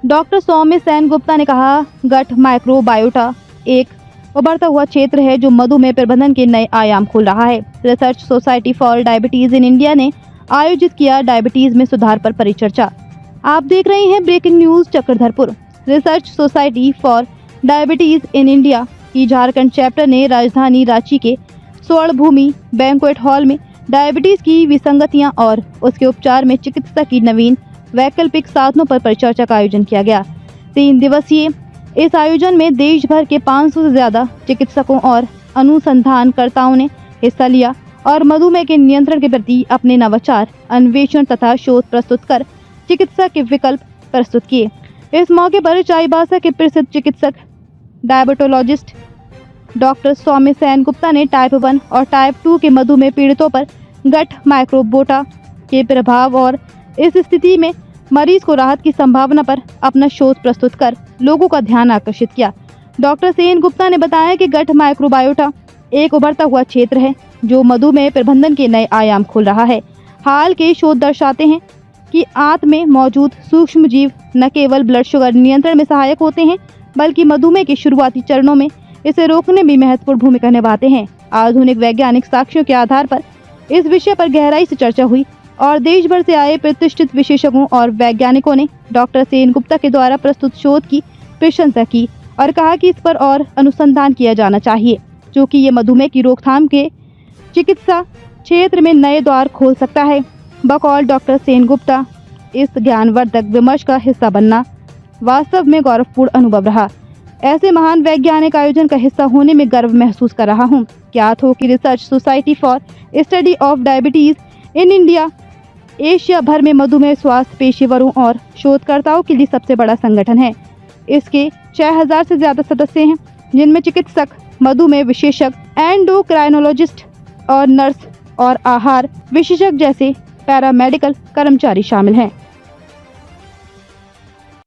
Doctor सौम्य सेन गुप्ता ने कहा, gut microbiota एक उभरता हुआ क्षेत्र है जो मधुमेह प्रबंधन के नए आयाम खोल रहा है। Research society for diabetes in India ने आयोजित किया डायबिटीज में सुधार पर परिचर्चा। आप देख रहे हैं breaking news Chakradharpur. Research society for diabetes in India की झारखंड चैप्टर ने राजधानी रांची के स्वर्ण भूमि बैंक्वेट हॉल में डायबिटीज की विसंगतियां और उसके उपचार में चिकित्सा की नवीन वैकल्पिक साधनों पर परिचर्चा का आयोजन किया गया। 3 दिवसीय इस आयोजन में देश भर के 500 से ज्यादा चिकित्सकों और अनुसंधानकर्ताओं ने हिस्सा लिया और मधुमेह के नियंत्रण के प्रति अपने नवाचार, अन्वेषण तथा शोध प्रस्तुत कर चिकित्सा के विकल्प प्रस्तुत किए। इस मौके पर चाईबासा के प्रसिद्ध चिकित्सक डायबिटोलॉजिस्ट डॉक्टर सौम्य सेन गुप्ता ने टाइप 1 और टाइप 2 के मधुमेह पीड़ितों पर गट माइक्रोबायोटा के प्रभाव और इस स्थिति में मरीज को राहत की संभावना पर अपना शोध प्रस्तुत कर लोगों का ध्यान आकर्षित किया। डॉक्टर सेन गुप्ता ने बताया कि गट माइक्रोबायोटा एक उभरता हुआ क्षेत्र है जो मधुमेह प्रबंधन के नए आयाम खोल रहा है। हाल के शोध दर्शाते हैं कि आंत में मौजूद सूक्ष्म जीव न केवल ब्लड शुगर नियंत्रण में सहायक होते हैं बल्कि मधुमेह के शुरुआती चरणों में इसे रोकने में महत्वपूर्ण भूमिका निभाते हैं। आधुनिक वैज्ञानिक साक्ष्यों के आधार पर इस विषय पर गहराई से चर्चा हुई और देश भर से आए प्रतिष्ठित विशेषज्ञों और वैज्ञानिकों ने डॉक्टर सेन गुप्ता के द्वारा प्रस्तुत शोध की प्रशंसा की और कहा कि इस पर और अनुसंधान किया जाना चाहिए, जो कि ये मधुमेह की रोकथाम के चिकित्सा क्षेत्र में नए द्वार खोल सकता है। बकौल डॉक्टर सेन गुप्ता, इस ज्ञानवर्धक विमर्श का हिस्सा बनना वास्तव में गौरवपूर्ण अनुभव रहा। ऐसे महान वैज्ञानिक आयोजन का हिस्सा होने में गर्व महसूस कर रहा हूँ। ज्ञात हो कि research society for study of diabetes in India Asia भर में मधुमेह स्वास्थ्य पेशेवरों और शोधकर्ताओं के लिए सबसे बड़ा संगठन है। इसके 6000 से ज्यादा सदस्य हैं, जिनमें चिकित्सक, मधुमेह विशेषज्ञ, एंडोक्राइनोलॉजिस्ट और नर्स और आहार विशेषज्ञ जैसे पैरामेडिकल कर्मचारी शामिल हैं।